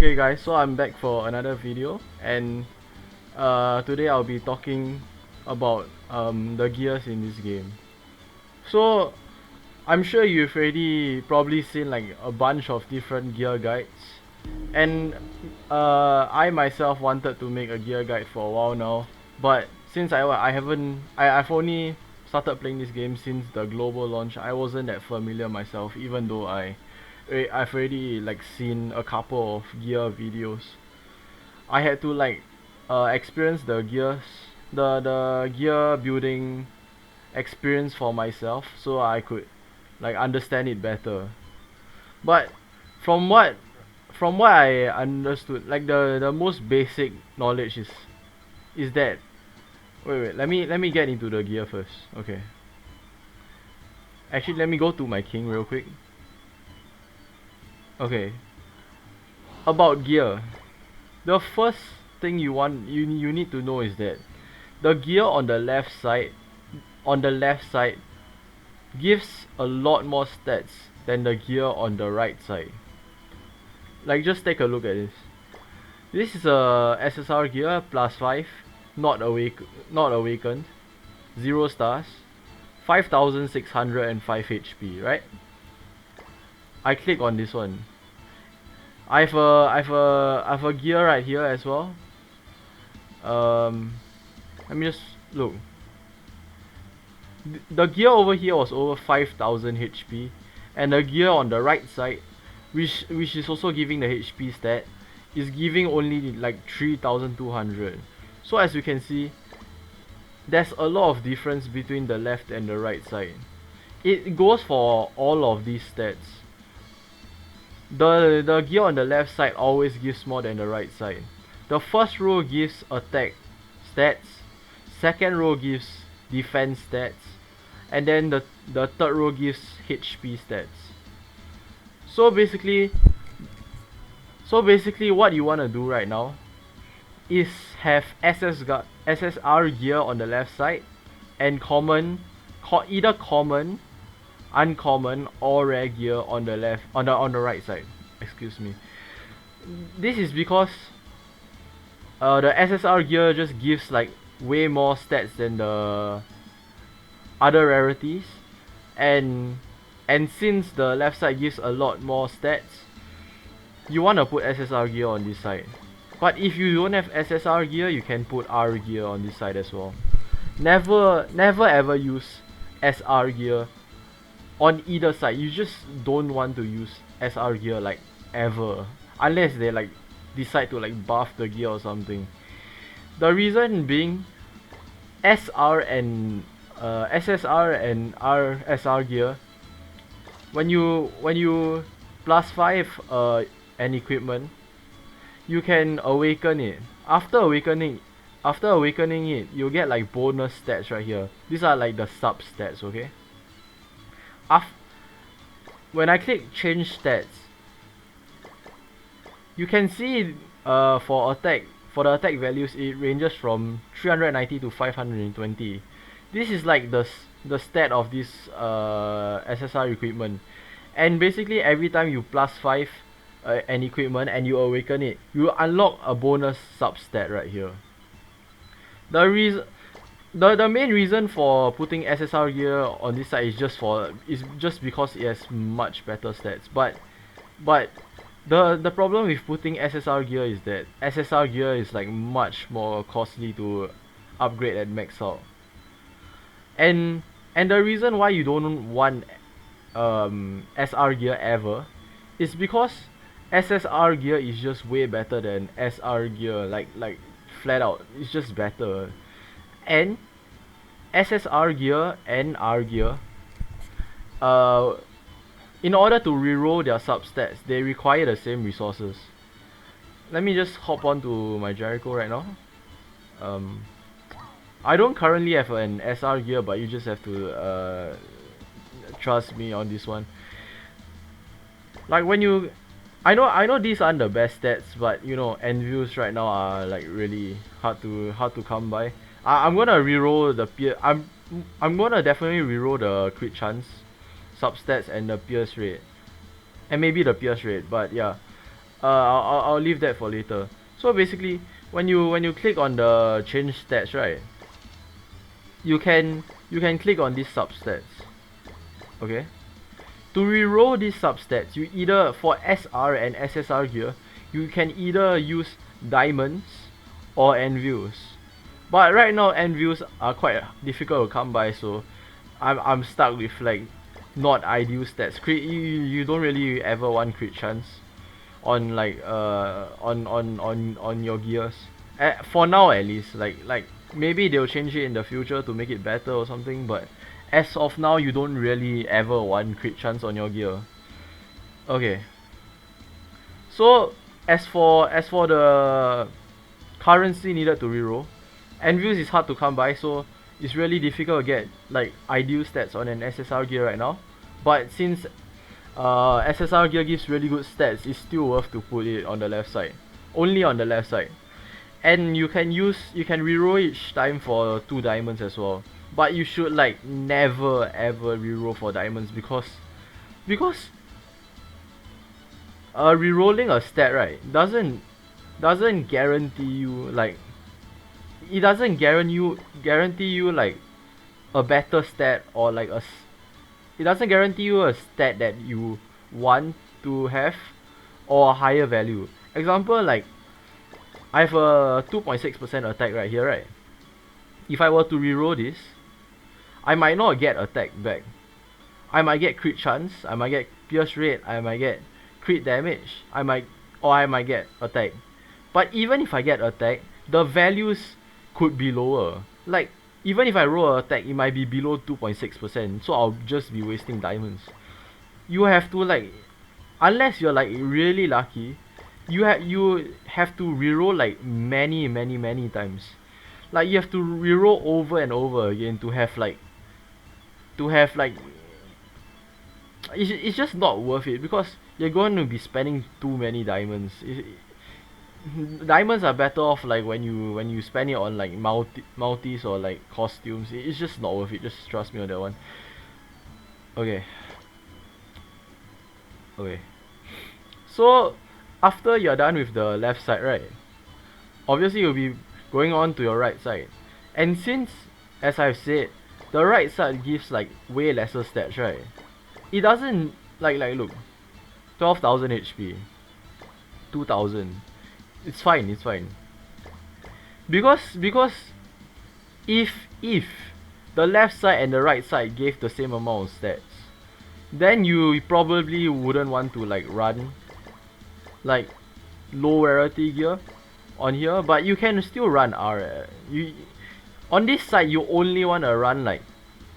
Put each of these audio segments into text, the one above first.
Okay guys, so I'm back for another video, and today I'll be talking about the gears in this game. So I'm sure you've already probably seen like a bunch of different gear guides, and I myself wanted to make a gear guide for a while now, but since I've only started playing this game since the global launch, I wasn't that familiar myself, even though I've already like seen a couple of gear videos. I had to like experience the gear building experience for myself, so I could like understand it better. But from what from what I understood, like the most basic knowledge is that wait, let me get into the gear first. Okay. Actually, let me go to my king real quick. Okay. About gear. The first thing you need to know is that the gear on the left side gives a lot more stats than the gear on the right side. Like, just take a look at this. This is a SSR gear plus 5, not awakened, 0 stars, 5605 HP, right? I click on this one. I have a gear right here as well. Let me just look. The gear over here was over 5000 HP, and the gear on the right side, which is also giving the HP stat, is giving only like 3200. So as you can see, there's a lot of difference between the left and the right side. It goes for all of these stats. The gear on the left side always gives more than the right side. The first row gives attack stats, second row gives defense stats, and then the third row gives HP stats. So basically what you want to do right now is have SSR gear on the left side and either common, uncommon, or rare gear on the right side. Excuse me. This is because the SSR gear just gives like way more stats than the other rarities, and since the left side gives a lot more stats, you want to put SSR gear on this side. But if you don't have SSR gear, you can put R gear on this side as well. Never ever use SR gear on either side. You just don't want to use SR gear like ever, unless they like decide to like buff the gear or something. The reason being, SR and SSR and RSR gear, when you plus 5 an equipment, you can awaken it. After awakening it, you'll get like bonus stats right here. These are like the sub stats, okay? When I click change stats, you can see for the attack values, it ranges from 390 to 520. This is like the stat of this SSR equipment, and basically every time you plus 5 an equipment and you awaken it, you unlock a bonus sub stat right here. The main reason for putting SSR gear on this side is just because it has much better stats. But the problem with putting SSR gear is that SSR gear is like much more costly to upgrade and max out. And the reason why you don't want SR gear ever is because SSR gear is just way better than SR gear, like flat out. It's just better. And SSR gear and R gear, in order to reroll their substats, they require the same resources. Let me just hop on to my Jericho right now. I don't currently have an SR gear, but you just have to trust me on this one. Like when you, I know these aren't the best stats, but you know, Envils right now are like really hard to come by. I'm gonna reroll the I'm gonna definitely reroll the crit chance, substats, and the pierce rate, and maybe the pierce rate. But yeah, I'll leave that for later. So basically, when you click on the change stats, right, you can click on these substats. Okay. To reroll these substats, you either for SR and SSR gear, you can either use diamonds or envils. But right now envils are quite difficult to come by, so I'm stuck with like not ideal stats. You don't really ever want crit chance on like on your gears. For now at least, like maybe they'll change it in the future to make it better or something, but as of now you don't really ever want crit chance on your gear. Okay. So as for the currency needed to reroll, envils is hard to come by, so it's really difficult to get like ideal stats on an SSR gear right now. But since SSR gear gives really good stats, it's still worth to put it on the left side. Only on the left side. And you can reroll each time for 2 diamonds as well. But you should like never ever reroll for diamonds because rerolling a stat, right, doesn't guarantee you like it doesn't guarantee you like a better stat or like it doesn't guarantee you a stat that you want to have or a higher value. Example, like I have a 2.6% attack right here, right? If I were to reroll this, I might not get attack back. I might get crit chance, I might get pierce rate, I might get crit damage, I might get attack. But even if I get attack, the values could be lower. Like even if I roll an attack, it might be below 2.6%, so I'll just be wasting diamonds. You have to like, unless you're like really lucky, you have to reroll like many times. Like you have to reroll over and over again to have like it's just not worth it because you're going to be spending too many diamonds. Diamonds are better off like when you spend it on like multis or like costumes. It's just not worth it. Just trust me on that one. Okay. So after you're done with the left side, right, obviously you'll be going on to your right side. And since, as I've said, the right side gives like way lesser stats, right, it doesn't like look, 12,000 HP, 2,000, it's fine. Because if the left side and the right side gave the same amount of stats, then you probably wouldn't want to like run like low rarity gear on here, but you can still run R. On this side you only want to run like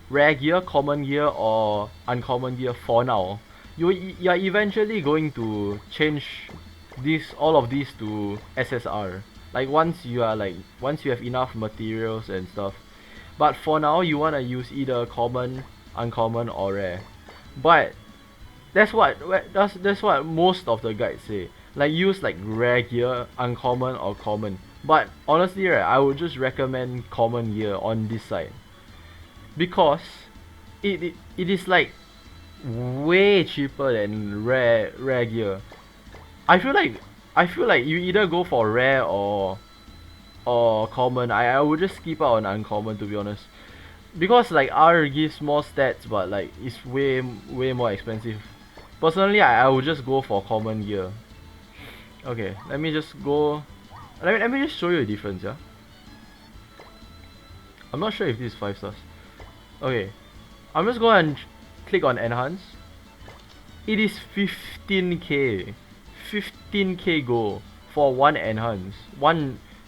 rare gear, common gear or uncommon gear for now. You're eventually going to change all of these to SSR. Like once you have enough materials and stuff. But for now you wanna use either common, uncommon or rare. But that's what most of the guides say. Like use like rare gear, uncommon or common. But honestly, right, I would just recommend common gear on this side. Because it is like way cheaper than rare gear. I feel like you either go for rare or common. I would just skip out on uncommon, to be honest. Because like R gives more stats, but like it's way more expensive. Personally, I would just go for common gear. Okay, let me just go. Let me just show you the difference, yeah. I'm not sure if this is 5 stars. Okay, I'm just going to click on enhance. It is 15k. 15k gold for one enhance.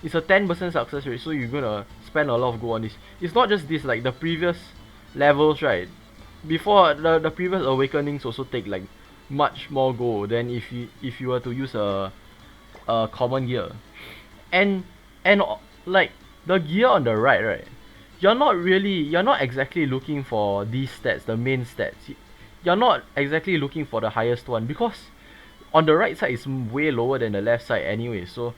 It's a 10% success rate, so you're gonna spend a lot of gold on this. It's not just this, like the previous levels, right? Before the previous awakenings also take like much more gold than if you were to use a common gear. And like the gear on the right, you're not exactly looking for these stats, the main stats. You're not exactly looking for the highest one because on the right side is way lower than the left side anyway. So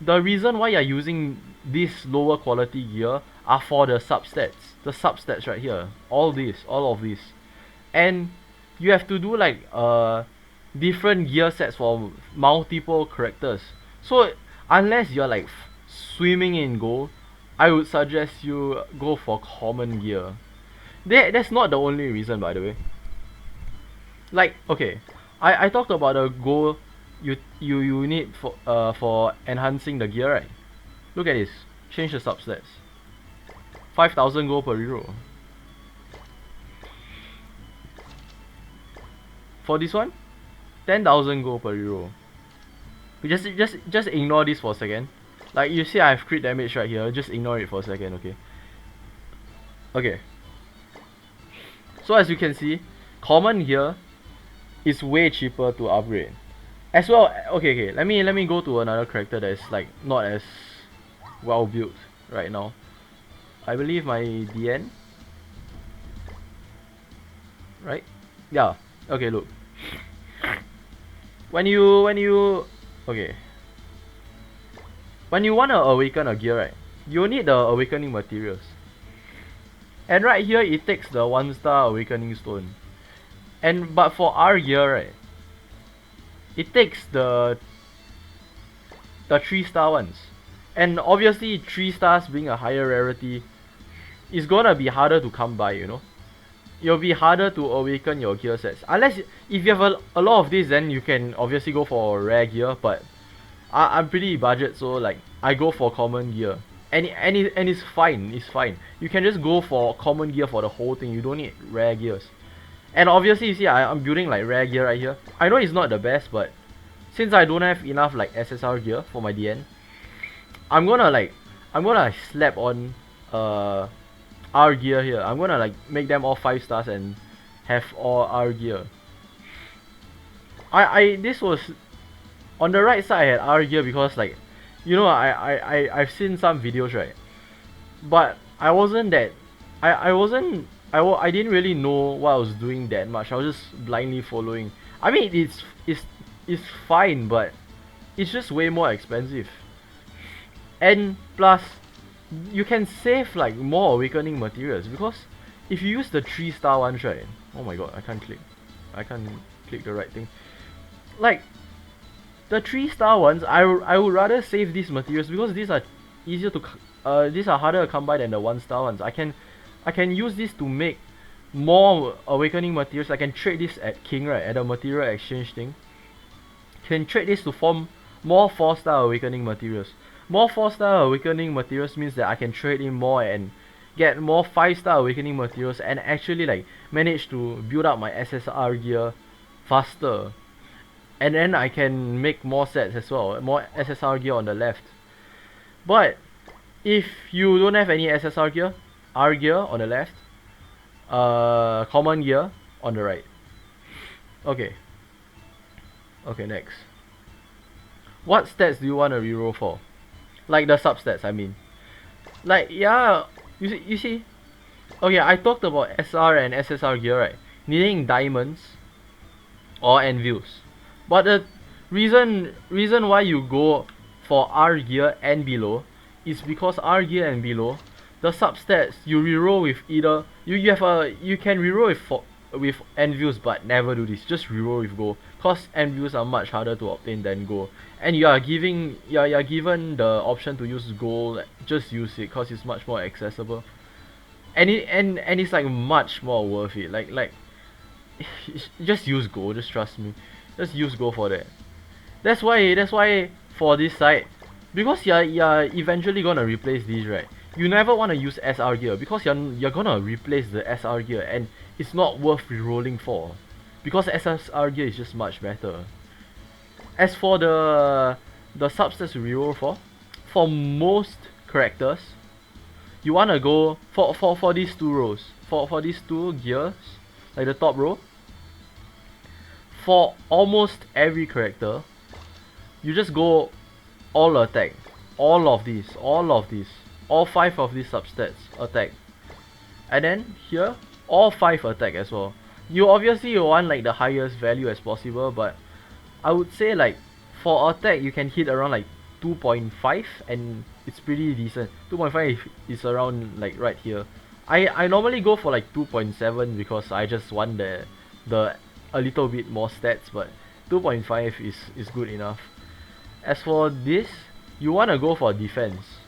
the reason why you're using this lower quality gear are for the substats right here. All of this, and you have to do like different gear sets for multiple characters. So unless you're like swimming in gold, I would suggest you go for common gear. That's not the only reason, by the way. Like, okay, I talked about the gold you need for enhancing the gear, right? Look at this. Change the substats. 5,000 gold per reroll. For this one, 10,000 gold per reroll. Just ignore this for a second. Like you see, I have crit damage right here. Just ignore it for a second, okay? Okay. So as you can see, common here is way cheaper to upgrade. As well, okay, let me go to another character that is like not as well built right now. I believe my DN. Right? Yeah. Okay, look. When you okay. When you wanna awaken a gear, right, you need the awakening materials. And right here it takes the 1-star awakening stone. But for our gear, right, it takes the 3-star ones. And obviously 3 stars being a higher rarity is gonna be harder to come by, you know. It'll be harder to awaken your gear sets. Unless if you have a lot of these, then you can obviously go for rare gear, but I'm pretty budget, so like I go for common gear. And it's fine. You can just go for common gear for the whole thing. You don't need rare gears. And obviously you see I'm building like rare gear right here. I know it's not the best, but since I don't have enough like SSR gear for my DN, I'm gonna slap on R gear here. I'm gonna like make them all 5 stars and have all R gear. This was on the right side. I had R gear because like, you know, I've seen some videos, right, but I wasn't that I didn't really know what I was doing that much. I was just blindly following. I mean, it's fine, but it's just way more expensive. And plus, you can save like more awakening materials, because if you use the 3-star ones, right? Oh my god, I can't click the right thing. Like the 3-star ones, I would rather save these materials because these are easier to these are harder to come by than the 1-star ones. I can use this to make more awakening materials. I can trade this at King, right, at the material exchange thing. Can trade this to form more 4-star awakening materials. More 4-star awakening materials means that I can trade in more and get more 5-star awakening materials and actually like manage to build up my SSR gear faster. And then I can make more sets as well, more SSR gear on the left. But if you don't have any SSR gear, R gear on the left, common gear on the right. Okay, next. What stats do you want to reroll for? Like the substats, I mean. Like, yeah, you see. Okay, I talked about SR and SSR gear, right? Needing diamonds or anvils. But the reason why you go for R gear and below is because R gear and below, the substats you reroll with either you can reroll with anvils, but never do this. Just reroll with gold, cause anvils are much harder to obtain than gold. And you're given the option to use gold. Just use it, cause it's much more accessible. And it's like much more worth it. Like just use gold. Just trust me. Just use gold for that. That's why for this side, because you're eventually gonna replace these, right? You never wanna use SR gear because you're gonna replace the SR gear and it's not worth rerolling for, because SSR gear is just much better. As for the substats you reroll for most characters, you wanna go for these 2 rows, for these 2 gears, like the top row. For almost every character, you just go all attack, all of these, all 5 of these substats attack, and then here all 5 attack as well. You obviously want like the highest value as possible, but I would say like for attack you can hit around like 2.5 and it's pretty decent. 2.5 is around like right here. I normally go for like 2.7 because I just want the a little bit more stats, but 2.5 is good enough. As for this, you wanna go for defense.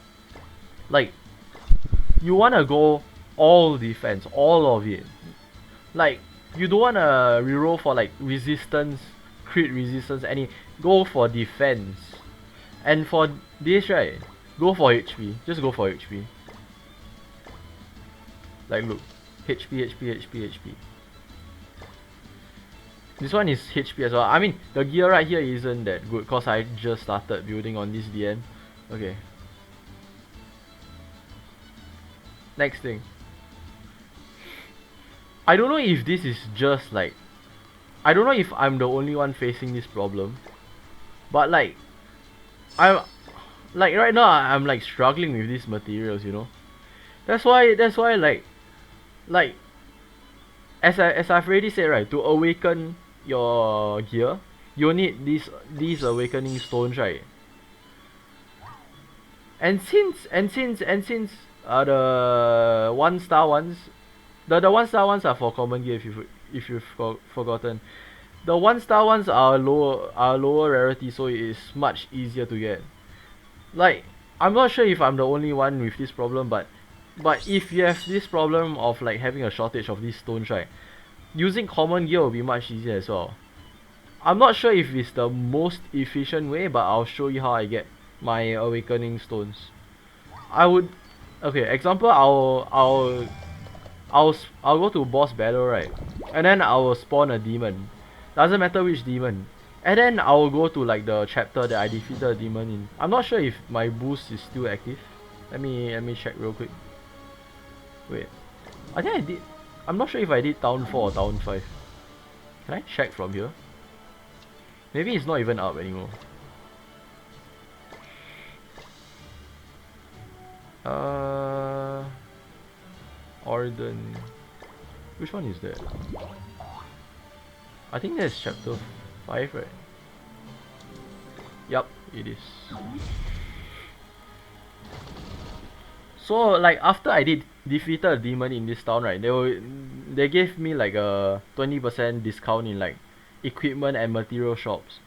Like, you wanna go all defense, all of it. Like, you don't wanna reroll for like resistance, crit resistance, any. Go for defense. And for this, right, go for HP. Just go for HP. Like, look, HP, HP, HP, HP. This one is HP as well. I mean, the gear right here isn't that good because I just started building on this DN. Okay. Next thing. I don't know if this is just like... I don't know if I'm the only one facing this problem. But like... I'm... Like right now I'm like struggling with these materials, you know. That's why like as I've already said, right, to awaken your gear, you need these awakening stones, right? And since the 1-star ones, the 1-star ones are for common gear if you've forgotten. The 1-star ones are lower rarity, so it is much easier to get. Like, I'm not sure if I'm the only one with this problem, but if you have this problem of like having a shortage of these stones, right, using common gear will be much easier as well. I'm not sure if it's the most efficient way, but I'll show you how I get my awakening stones. I would... Okay, example, I'll go to boss battle, right, and then I will spawn a demon. Doesn't matter which demon. And then I will go to like the chapter that I defeated a demon in. I'm not sure if my boost is still active. Let me check real quick. Wait, I think I did. I'm not sure if I did town 4 or town 5. Can I check from here? Maybe it's not even up anymore. Orden. Which one is that? I think that's chapter 5, right? Yup, it is. So like after I defeated a demon in this town, right, they gave me like a 20% discount in like equipment and material shops.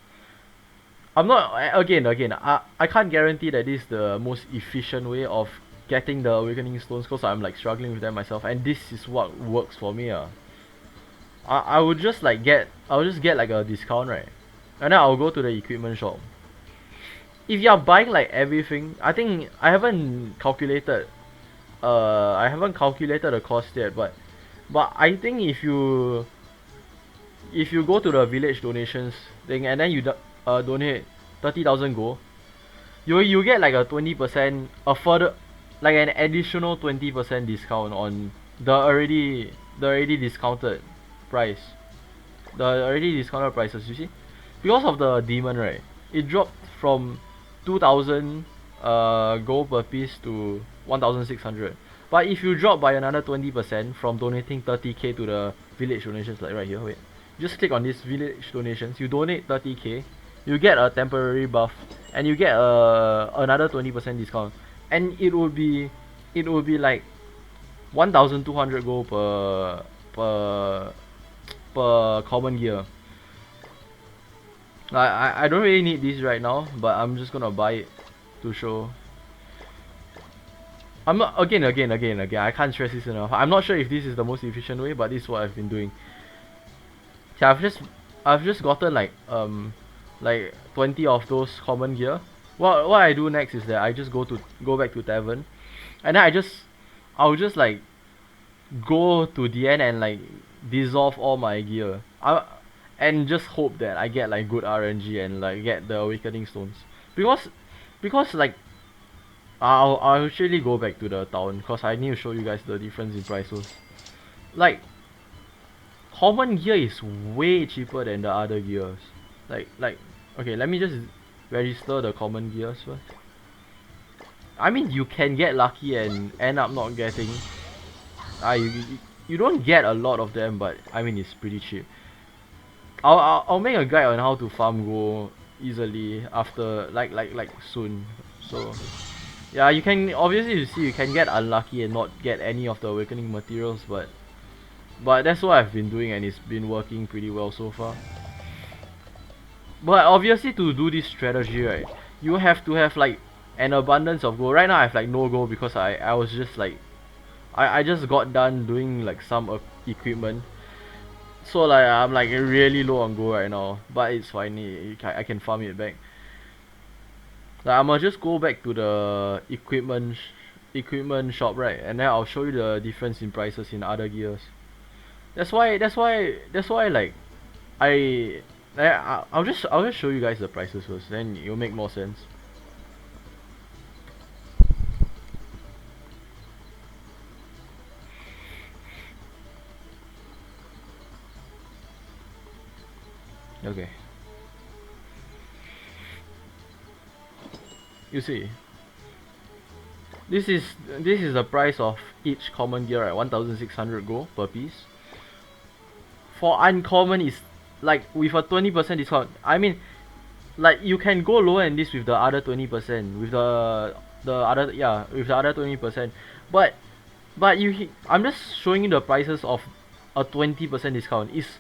I'm not... again, I can't guarantee that this is the most efficient way of getting the awakening stones because I'm like struggling with them myself, and this is what works for me. I would just like I'll just get like a discount, right, and then I'll go to the equipment shop. If you're buying like everything, I think I haven't calculated the cost yet, but I think if you go to the village donations thing and then you donate 30,000 gold, you get like a 20%, a further, like an additional 20% discount on the already discounted price. The already discounted prices, you see? Because of the demon, right, it dropped from 2,000 gold per piece to 1,600. But if you drop by another 20% from donating 30k to the village donations, like right here, wait, just click on this village donations, you donate 30k, you get a temporary buff, and you get another 20% discount, and it would be like 1,200 gold per common gear. I don't really need this right now, but I'm just gonna buy it to show. I'm not... again, I can't stress this enough. I'm not sure if this is the most efficient way, but this is what I've been doing. So I've just gotten like 20 of those common gear. What I do next is that I just go back to tavern, and then I'll just like go to the end and like dissolve all my gear. And just hope that I get like good RNG and like get the awakening stones. Because like I'll actually go back to the town because I need to show you guys the difference in prices. Like, common gear is way cheaper than the other gears. Like okay, let me just register the common gears first. I mean, you can get lucky and end up not getting... you don't get a lot of them, but I mean it's pretty cheap. I'll make a guide on how to farm gold easily after like soon. So yeah, you can obviously, you see, you can get unlucky and not get any of the awakening materials, but that's what I've been doing and it's been working pretty well so far. But obviously to do this strategy, right, you have to have like an abundance of gold. Right now I have like no gold because I was just like I just got done doing like some equipment. So like I'm like really low on gold right now, but it's fine. I can farm it back. Like I'ma just go back to the equipment shop, right, and then I'll show you the difference in prices in other gears. That's why like I'll just show you guys the prices first, then it'll make more sense. Okay. You see, this is the price of each common gear, right? 1,600 gold per piece. For uncommon is like with a 20% discount. I mean, like you can go lower than this with the other 20%, with the other, yeah, with the other 20%. But I'm just showing you the prices of a 20% discount. Is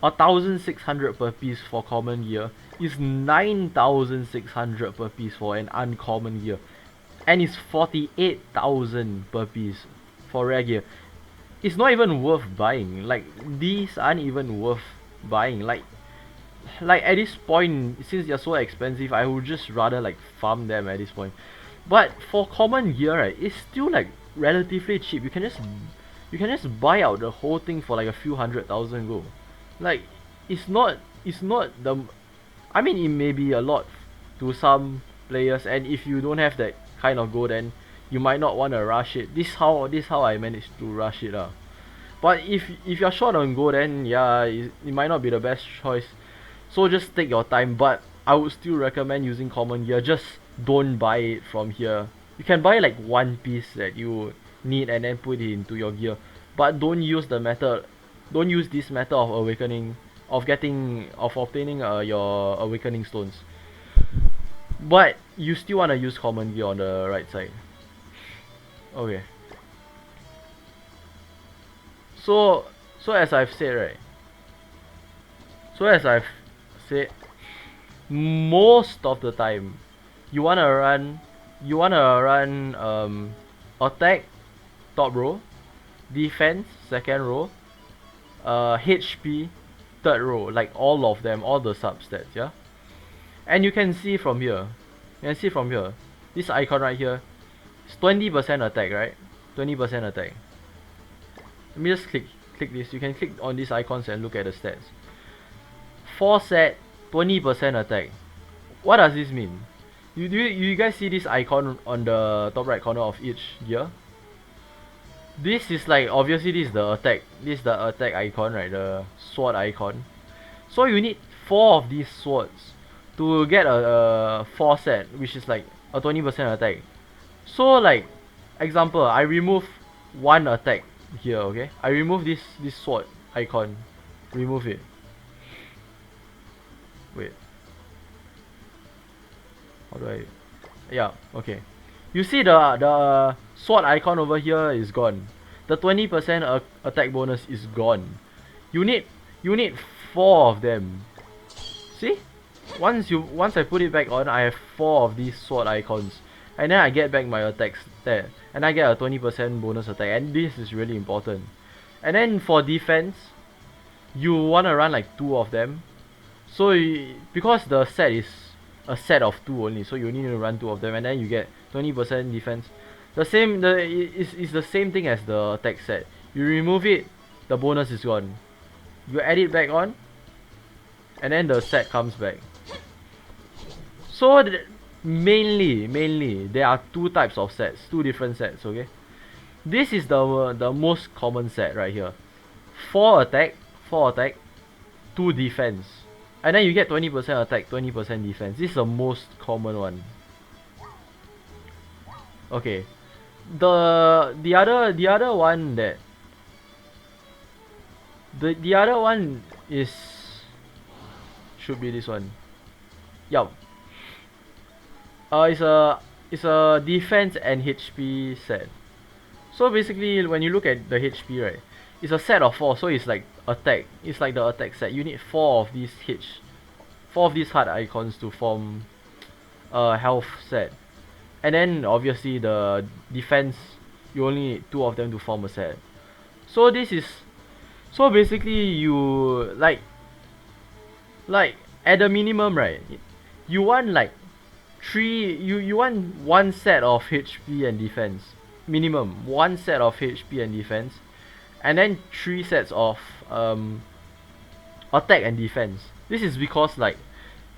1,600 per piece for common gear. Is 9,600 per piece for an uncommon gear, and it's 48,000 per piece for rare gear. It's not even worth buying. Like these aren't even worth buying. Like at this point, since they're so expensive, I would just rather like farm them at this point. But for common gear, right, it's still like relatively cheap. You can just buy out the whole thing for like a few 100,000 gold. Like it's not the, I mean it may be a lot to some players, and if you don't have that kind of gold, then you might not want to rush it. This how I managed to rush it. But if you're short on gold, then yeah, it might not be the best choice. So just take your time, but I would still recommend using common gear. Just don't buy it from here. You can buy like one piece that you need and then put it into your gear, but don't use this method of awakening, of obtaining your awakening stones. But you still wanna use common gear on the right side. Okay. So so as I've said, right. So as I've said, most of the time, you wanna run attack top row, defense second row, HP third row, like all of them, all the substats, yeah. And you can see from here, this icon right here, it's 20% attack, right? 20% attack. Let me just click this. You can click on these icons and look at the stats. 4 set, 20% attack. What does this mean? You guys see this icon on the top right corner of each gear? This is like, obviously this is the attack. This is the attack icon, right? The sword icon. So you need 4 of these swords to get a 4 set, which is like a 20% attack. So like, example, I remove one attack here, okay? I remove this sword icon. Remove it. Wait. How do I? Yeah, okay. You see the sword icon over here is gone. The 20% attack bonus is gone. You need 4 of them. See? Once I put it back on, I have 4 of these sword icons. And then I get back my attacks there. And I get a 20% bonus attack. And this is really important. And then for defense, you wanna run like 2 of them. So because the set is a set of 2 only, so you need to run 2 of them, and then you get 20% defense. It's the same thing as the attack set. You remove it, the bonus is gone. You add it back on, and then the set comes back. So mainly there are 2 types of sets, 2 different sets, okay? This is the most common set right here. 4 attack, 2 defense. And then you get 20% attack, 20% defense. This is the most common one. Okay. The other one that the other one is, should be this one. Yup. It's a defense and HP set. So basically, when you look at the HP, right, it's a set of 4, so it's like attack. It's like the attack set. You need 4 of these 4 of these heart icons to form a health set. And then obviously the defense, you only need 2 of them to form a set. So this is, so basically you like at the minimum, right, you want like you want 1 set of HP and defense. Minimum 1 set of HP and defense, and then 3 sets of attack and defense. This is because like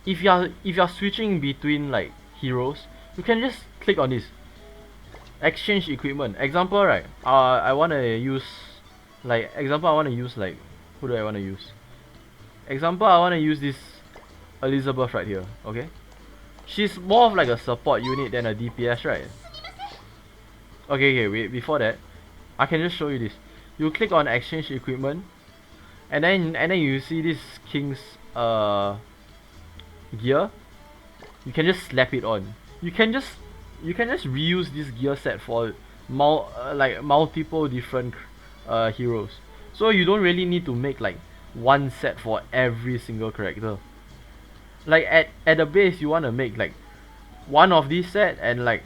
if you're switching between like heroes, you can just click on this exchange equipment. Example, right, I want to use like who do I want to use? Example, I want to use this Elizabeth right here. Okay, she's more of like a support unit than a DPS, right? Okay, wait, before that, I can just show you this. You click on exchange equipment, and then you see this king's gear. You can just slap it on. You can just reuse this gear set for multiple different heroes. So you don't really need to make like 1 set for every single character. Like at the base, you want to make like 1 of these set and like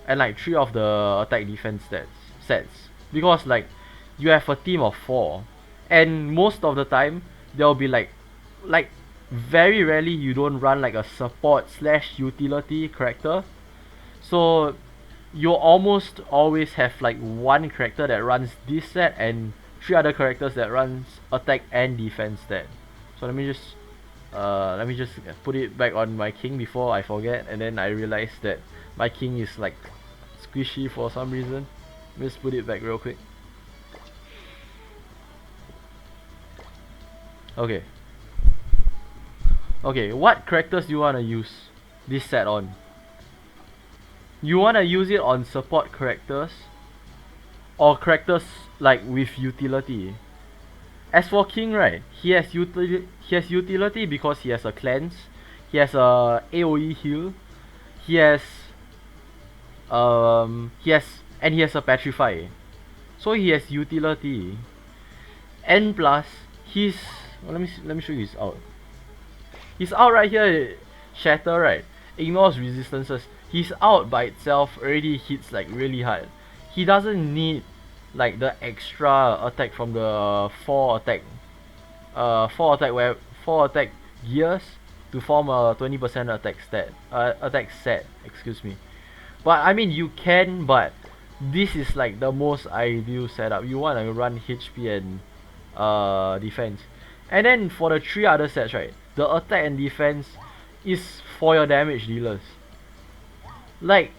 3 of the attack defense sets, because like you have a team of 4, and most of the time there will be like very rarely you don't run like a support slash utility character. So you'll almost always have like 1 character that runs this set and 3 other characters that runs attack and defense set. So let me just put it back on my king before I forget, and then I realized that my king is like squishy for some reason. Let me just put it back real quick. Okay, what characters do you want to use this set on? You want to use it on support characters or characters like with utility. As for king, right, he has utility because he has a cleanse, he has a AoE heal, he has a petrify. So he has utility, and plus he's let me show you his out. His out right here, shatter, right, ignores resistances. His out by itself already hits like really hard. He doesn't need like the extra attack from the 4 attack gears to form a 20% attack set, excuse me. But I mean, you can, but this is like the most ideal setup. You want to run HP and defense. And then for the 3 other sets, right, the attack and defense is for your damage dealers. Like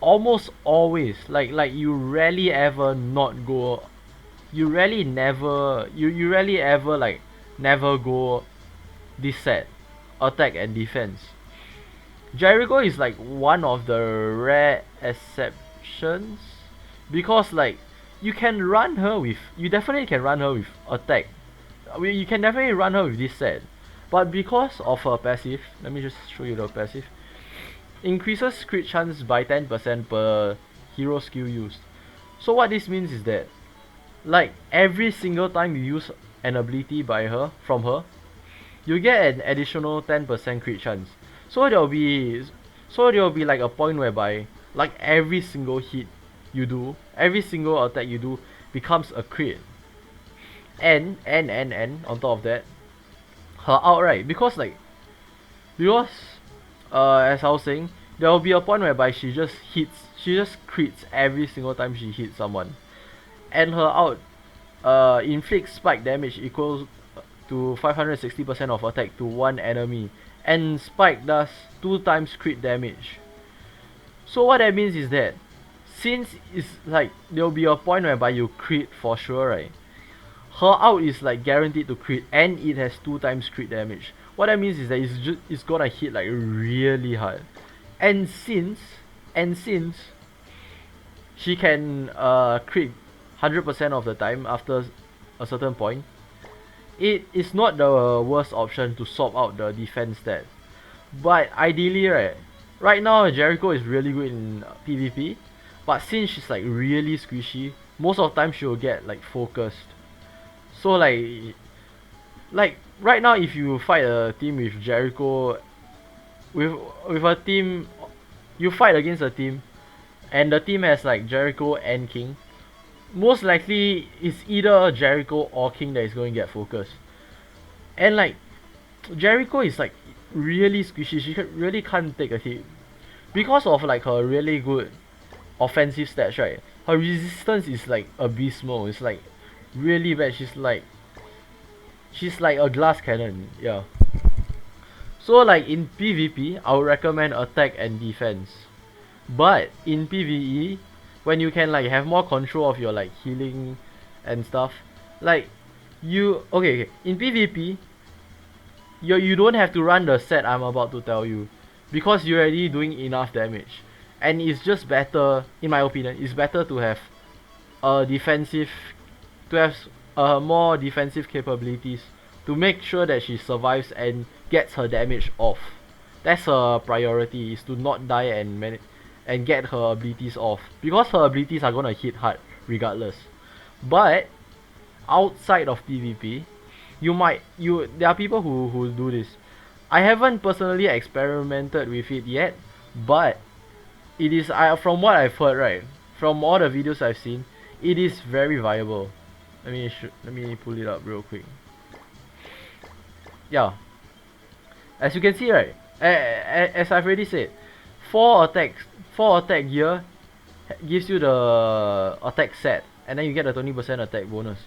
almost always, like you rarely ever not go, you rarely ever like never go this set, attack and defense. Jericho is like one of the rare exceptions, because like you definitely can run her with attack. You can definitely run her with this set, but because of her passive, let me just show you the passive. Increases crit chance by 10% per hero skill used. So what this means is that like every single time you use an ability from her, you get an additional 10% crit chance. So there will be like a point whereby like every single hit you do, every single attack you do becomes a crit. And on top of that, her outright, because as I was saying, there will be a point whereby she just crits every single time she hits someone, and her out inflicts spike damage equals to 560% of attack to 1 enemy, and spike does 2 times crit damage. So what that means is that since it's like there will be a point whereby you crit for sure, right, her out is like guaranteed to crit, and it has 2 times crit damage. What that means is that it's gonna hit like really hard, and since she can crit 100% of the time after a certain point, it is not the worst option to swap out the defense stat. But ideally, right now Jericho is really good in PvP, but since she's like really squishy, most of the time she will get like focused. So like Like right now, if you fight a team with Jericho, with with a team, you fight against a team, and the team has like Jericho and King. Most likely, it's either Jericho or King that is going to get focused. And like Jericho is like really squishy. She really can't take a hit because of like her really good offensive stats, right? Her resistance is like abysmal. It's like really bad. She's like a glass cannon. Yeah. So like in PvP, I would recommend attack and defense. But in PvE, when you can like have more control of your like healing and stuff, like okay, in PvP, you don't have to run the set I'm about to tell you, because you're already doing enough damage, and it's just better, in my opinion, it's better to have a defensive, to have more defensive capabilities to make sure that she survives and gets her damage off. That's her priority, is to not die and get her abilities off, because her abilities are gonna hit hard regardless. But outside of PvP, there are people who do this. I haven't personally experimented with it yet, but it is, from what I've heard, right, from all the videos I've seen, it is very viable. Let me pull it up real quick. Yeah, as you can see, right, as I've already said, 4 attack gear gives you the attack set, and then you get a 20% attack bonus.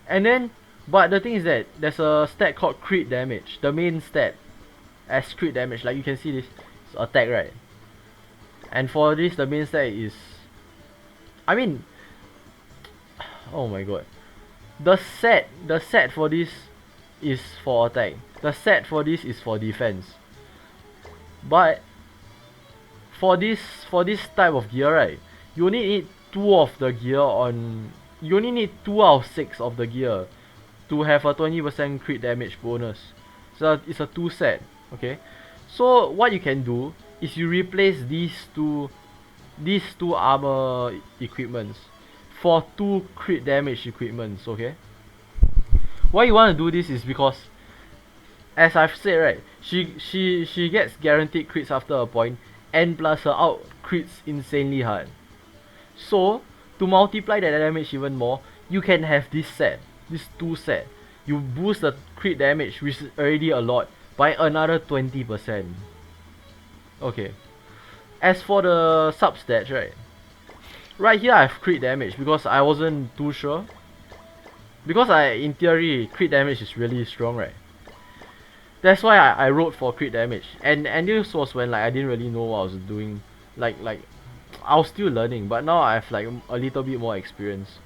And then, but the thing is that there's a stat called crit damage, the main stat as crit damage. Like you can see this, it's attack, right? And for this, the main stat is, I mean, oh my god, the set for this is for attack. The set for this is for defense. But for this type of gear, right, you only need 2 of the gear on. You only need 2 out of 6 of the gear to have a 20% crit damage bonus. So it's a 2 set. Okay. So what you can do is you replace these two armor equipments for 2 crit damage equipments. Okay. Why you want to do this is because, as I've said, right, she gets guaranteed crits after a point, and plus her out crits insanely hard. So to multiply that damage even more, you can have this 2 set. You boost the crit damage, which is already a lot, by another 20%. Okay. As for the substats, right here I have crit damage because I wasn't too sure. Because in theory, crit damage is really strong, right? That's why I wrote for crit damage, and this was when like I didn't really know what I was doing. Like I was still learning, but now I have like a little bit more experience.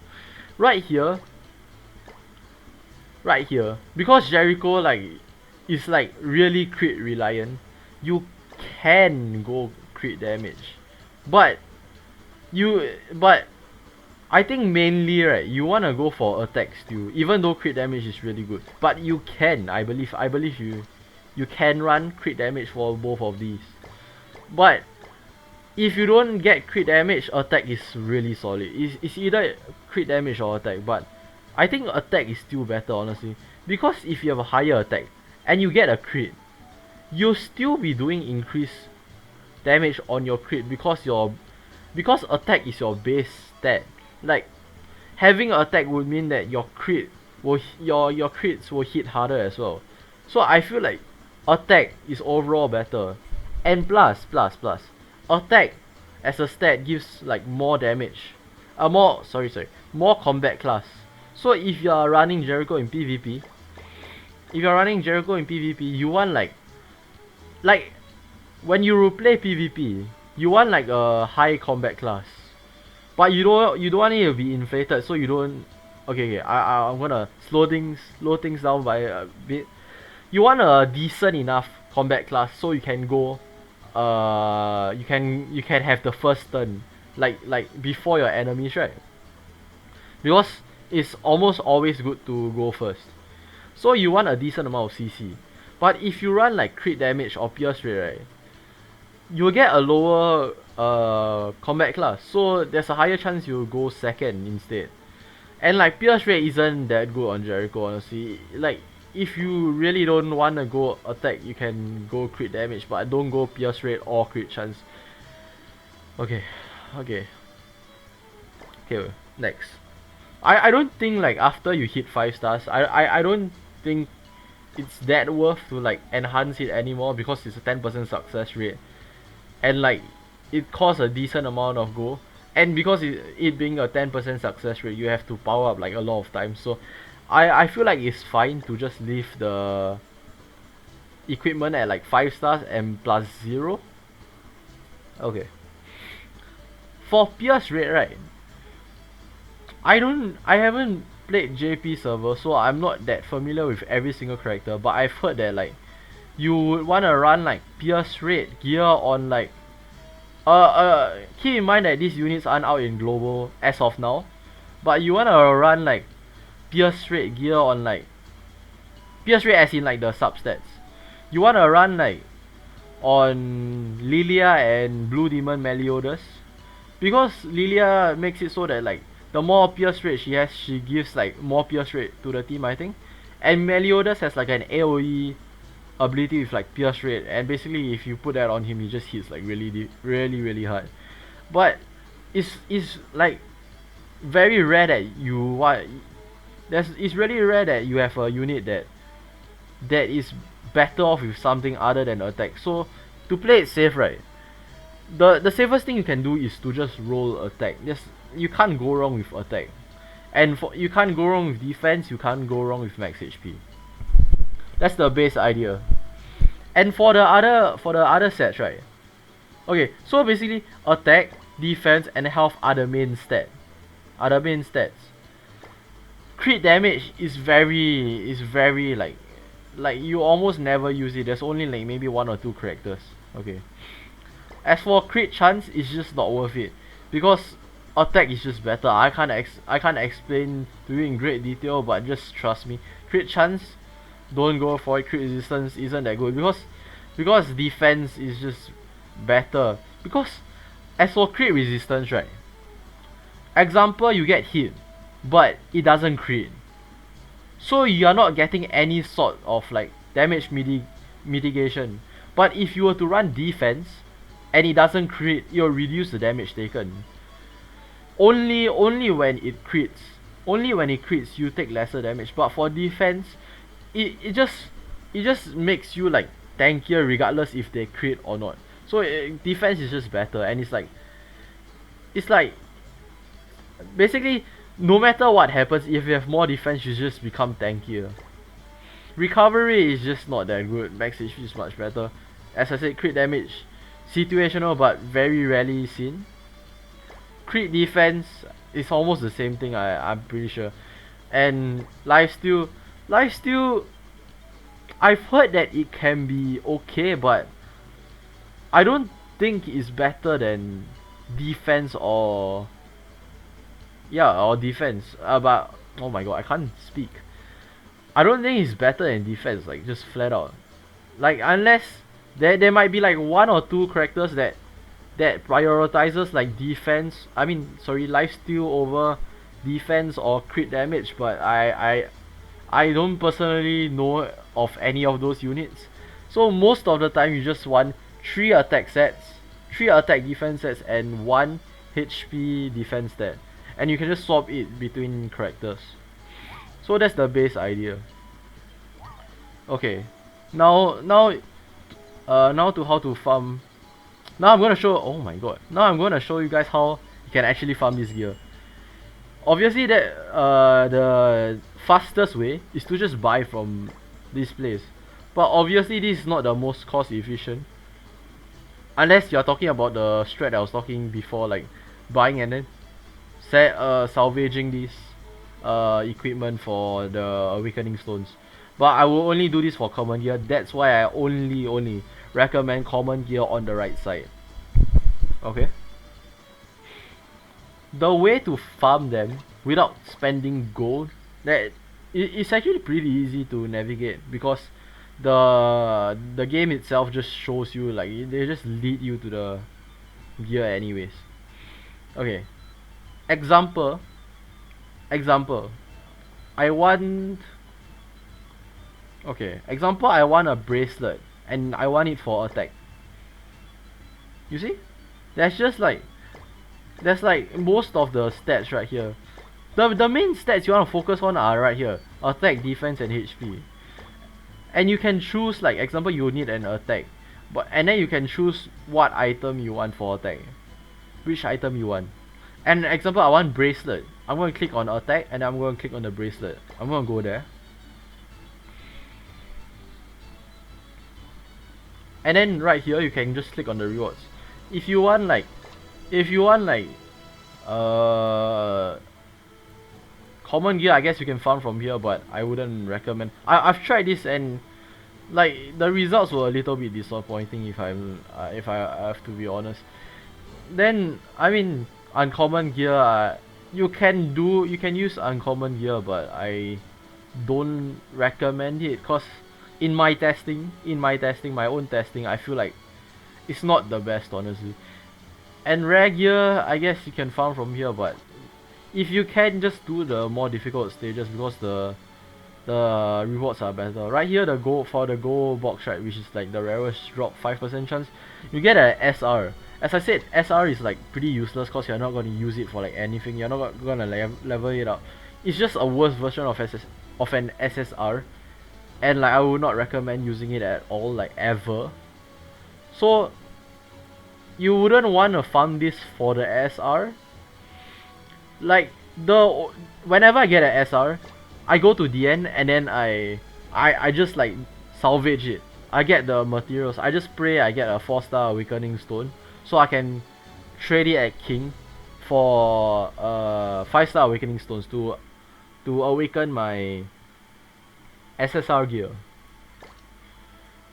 Right here, because Jericho like is like really crit reliant, you can go crit damage, but I think mainly, right, you wanna go for attack still, even though crit damage is really good. But you can, I believe you can run crit damage for both of these. But if you don't get crit damage, attack is really solid. It's either crit damage or attack, but I think attack is still better, honestly. Because if you have a higher attack and you get a crit, you'll still be doing increased damage on your crit, because attack is your base stat. Like having attack would mean that your crits will hit harder as well. So I feel like attack is overall better. And plus, attack as a stat gives like more damage. More combat class. So if you are running Jericho in PvP, you want like when you play PvP, you want like a high combat class. But you don't want it to be inflated, so you don't. Okay, I'm gonna slow things down by a bit. You want a decent enough combat class so you can go. You can have the first turn, like before your enemies, right? Because it's almost always good to go first. So you want a decent amount of CC. But if you run like crit damage or pierce rate, right, you'll get a lower combat class, so there's a higher chance you'll go second instead. And like pierce rate isn't that good on Jericho, honestly. Like if you really don't want to go attack, you can go crit damage, but don't go pierce rate or crit chance. Okay, okay, okay. Next, I don't think like after you hit 5 stars, I don't think it's that worth to like enhance it anymore because it's a 10% success rate, and like it costs a decent amount of gold, and because it being a 10% success rate, you have to power up like a lot of times. So I feel like it's fine to just leave the equipment at like 5 stars and plus 0. Okay. For pierce rate, right? I haven't played JP server, so I'm not that familiar with every single character, but I've heard that like you would wanna run like pierce rate gear on like keep in mind that these units aren't out in global as of now, but you wanna run like pierce rate gear on like pierce rate as in like the substats. You wanna run like on Lilia and Blue Demon Meliodas, because Lilia makes it so that like the more pierce rate she has, she gives like more pierce rate to the team, I think. And Meliodas has like an AoE ability with like pierce rate, and basically if you put that on him, he just hits like really hard. But it's like very rare that you want. It's really rare that you have a unit that is better off with something other than attack. So to play it safe, right, the safest thing you can do is to just roll attack. You can't go wrong with attack, and you can't go wrong with defense. You can't go wrong with max HP. That's the base idea. And for the other sets, right? Okay, so basically attack, defense, and health are the main stats. Crit damage is very like you almost never use it. There's only like maybe 1 or 2 characters. Okay. As for crit chance, it's just not worth it because attack is just better. I can't explain to you in great detail, but just trust me. Crit chance, don't go for it. Crit resistance isn't that good because defense is just better. Because as for crit resistance, right? Example, you get hit, but it doesn't crit. So you are not getting any sort of like damage mitigation. But if you were to run defense and it doesn't crit, you'll reduce the damage taken. Only when it crits. Only when it crits you take lesser damage. But for defense, it just makes you like tankier regardless if they crit or not. So defense is just better, and it's like basically no matter what happens, if you have more defense, you just become tankier. Recovery is just not that good. Max HP is much better. As I said, crit damage, situational but very rarely seen. Crit defense is almost the same thing, I'm pretty sure. And lifesteal, I've heard that it can be okay, but I don't think it's better than defense or defense. But oh my god, I can't speak. I don't think it's better than defense, like just flat out. Like unless there might be like 1 or 2 characters that prioritizes like defense. I mean, sorry, lifesteal over defense or crit damage. But I don't personally know of any of those units. So most of the time you just want 3 attack sets, 3 attack defense sets, and 1 HP defense stat, and you can just swap it between characters. So that's the base idea. Okay, now to how to farm. Now I'm gonna show. Oh my god! Now I'm gonna show you guys how you can actually farm this gear. Obviously, the fastest way is to just buy from this place, but obviously this is not the most cost efficient. Unless you're talking about the strat I was talking before, like buying and then salvaging this equipment for the awakening stones. But I will only do this for common gear. That's why I only recommend common gear on the right side. Okay. The way to farm them without spending gold, it's actually pretty easy to navigate, because the game itself just shows you, like they just lead you to the gear anyways. Okay. Example. I want Okay, example, I want a bracelet and I want it for attack. You see? That's just like, that's like most of the stats right here. The main stats you want to focus on are right here: attack, defense, and HP. And you can choose, like example, you need an attack, and then you can choose what item you want for attack, which item you want. And example, I want bracelet. I'm going to click on attack and I'm going to click on the bracelet. I'm going to go there. And then right here you can just click on the rewards. If you want like uh common gear, I guess you can farm from here, but I wouldn't recommend. I've tried this and like the results were a little bit disappointing if I have to be honest. Then I mean uncommon gear, you can use uncommon gear, but I don't recommend it because in my my own testing, I feel like it's not the best honestly. And rare gear, I guess you can farm from here, but if you can, just do the more difficult stages because the rewards are better. Right here, the gold box, right, which is like the rarest drop, 5% chance, you get a SR. As I said, SR is like pretty useless because you're not going to use it for like anything. You're not going to level it up. It's just a worse version of an SSR, and like I would not recommend using it at all, like ever. So you wouldn't want to farm this for the SR. Like whenever I get an SR, I go to DN and then I just like salvage it. I get the materials. I just pray I get a 4-star awakening stone so I can trade it at King for 5-star awakening stones to awaken my SSR gear.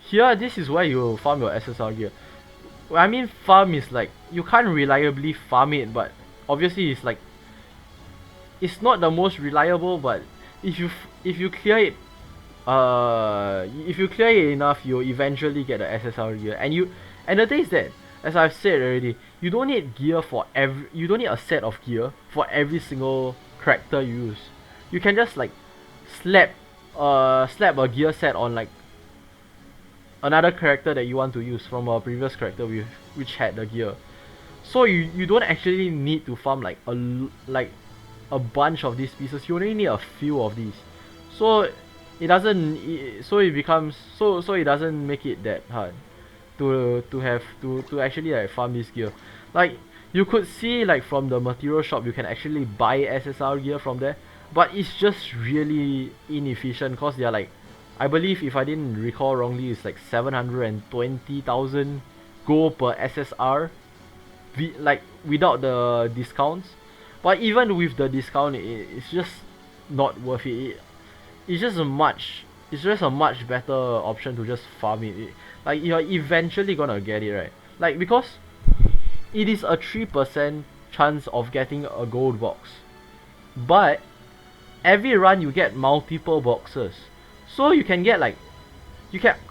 Here, this is where you farm your SSR gear. I mean, farm is like you can't reliably farm it, but obviously it's not the most reliable. But if you clear it, if you clear it enough, you'll eventually get the SSR gear. And the thing is that, as I've said already, you don't need you don't need a set of gear for every single character you use. You can just like slap a gear set on like another character that you want to use from a previous character which had the gear. So you don't actually need to farm like a bunch of these pieces. You only need a few of these. So it doesn't it doesn't make it that hard to actually like farm this gear. Like you could see like from the material shop you can actually buy SSR gear from there, but it's just really inefficient because they're like, I believe if I didn't recall wrongly, it's like 720,000 gold per SSR, like without the discounts. But even with the discount, it's just not worth it. It's just a much better option to just farm it. Like you're eventually gonna get it, right? Like because it is a 3% chance of getting a gold box, but every run you get multiple boxes. So you can get like,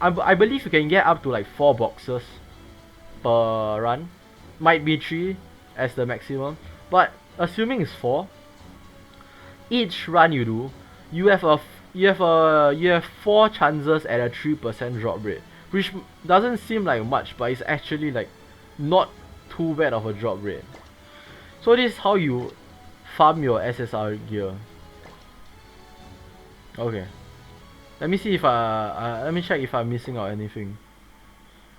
I believe you can get up to like 4 boxes per run. Might be 3 as the maximum, but assuming it's 4, each run you do, you have 4 chances at a 3% drop rate, which doesn't seem like much, but it's actually like not too bad of a drop rate. So this is how you farm your SSR gear. Okay. Let me see if let me check if I'm missing out anything.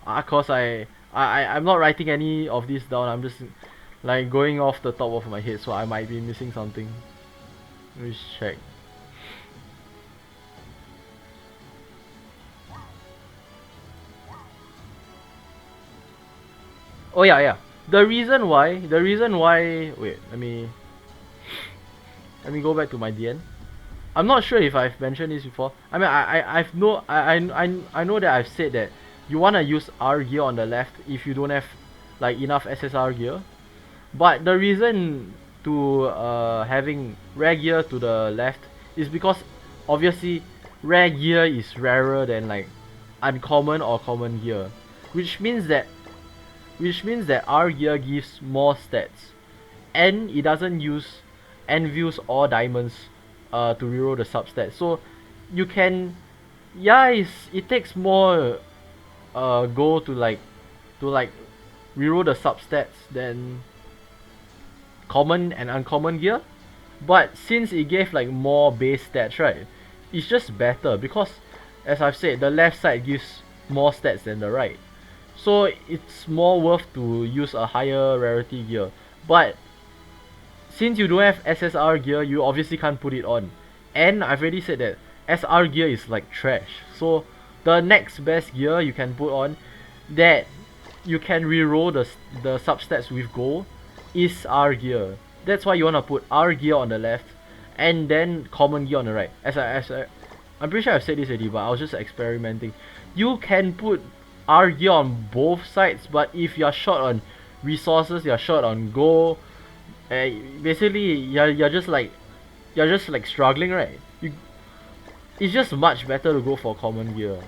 Cause I'm not writing any of this down. I'm just like going off the top of my head, so I might be missing something. Let me check. Oh yeah. The reason why wait, let me go back to my DN. I'm not sure if I've mentioned this before. I mean, I know that I've said that you wanna use R gear on the left if you don't have like enough SSR gear. But the reason to having rare gear to the left is because obviously rare gear is rarer than like uncommon or common gear, which means that R gear gives more stats, and it doesn't use anvils or diamonds to reroll the substats. So you can yeah, it takes more go to like reroll the substats than common and uncommon gear. But since it gave like more base stats, right, it's just better because, as I've said, the left side gives more stats than the right. So it's more worth to use a higher rarity gear. But since you don't have SSR gear, you obviously can't put it on. And I've already said that SR gear is like trash. So the next best gear you can put on that you can reroll the substats with gold is R gear. That's why you wanna put R gear on the left and then common gear on the right. I'm pretty sure I've said this already, but I was just experimenting. You can put R gear on both sides, but if you're short on resources, you're short on gold, basically you're just like struggling, right? It's just much better to go for common gear.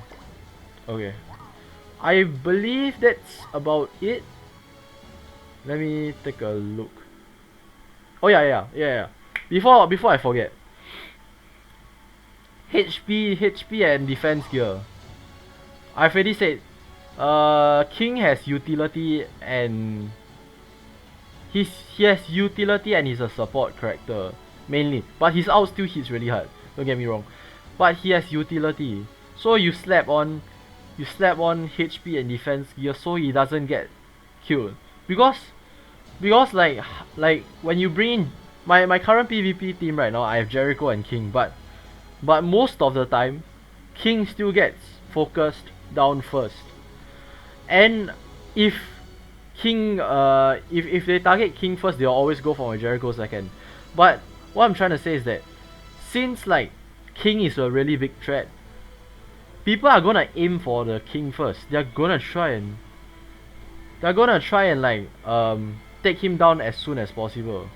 Okay, I believe that's about it. Let me take a look. Oh yeah. Before I forget, HP and defense gear. I've already said, King has utility and he has utility and he's a support character mainly, but his ult still hits really hard. Don't get me wrong, but he has utility. So you slap on HP and defense gear so he doesn't get killed because like when you bring in my current PvP team right now, I have Jericho and King, but most of the time King still gets focused down first. And if if they target King first, they'll always go for my Jericho second. But what I'm trying to say is that since like King is a really big threat, people are gonna aim for the King first. They're gonna try and like take him down as soon as possible.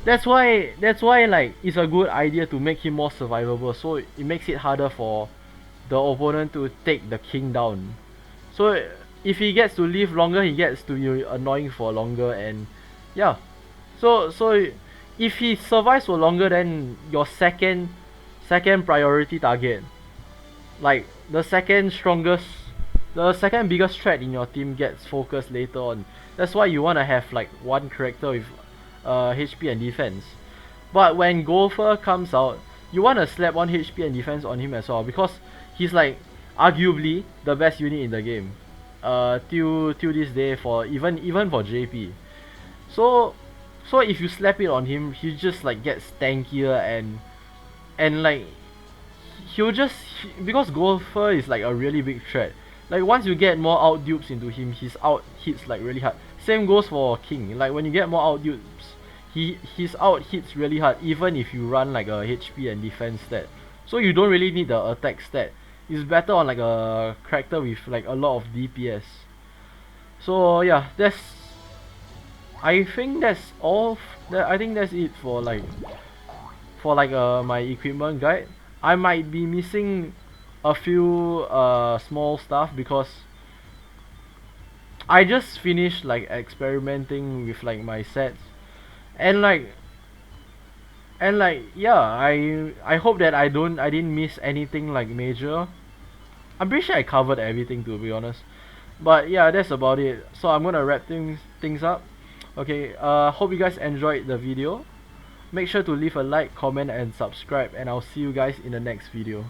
That's why like it's a good idea to make him more survivable, so it makes it harder for the opponent to take the King down. So if he gets to live longer, he gets to be annoying for longer, and yeah. So if he survives for longer, then your second priority target, like the second biggest threat in your team, gets focused later on. That's why you wanna have like one character with HP and defense. But when Golfer comes out, you wanna slap one HP and defense on him as well because he's like arguably the best unit in the game. Till this day, for even for JP. So if you slap it on him, he just like gets tankier and like because Golfer is like a really big threat. Like once you get more out dupes into him, his out hits like really hard. Same goes for King. Like when you get more out dupes, his out hits really hard even if you run like a HP and defense stat. So you don't really need the attack stat. It's better on like a character with like a lot of DPS. So yeah, I think that's all. I think that's it for like my equipment guide. I might be missing a few small stuff because I just finished like experimenting with like my sets, and yeah, I hope that I didn't miss anything like major. I'm pretty sure I covered everything, to be honest. But yeah, that's about it. So I'm gonna wrap things up. Okay, hope you guys enjoyed the video. Make sure to leave a like, comment and subscribe, and I'll see you guys in the next video.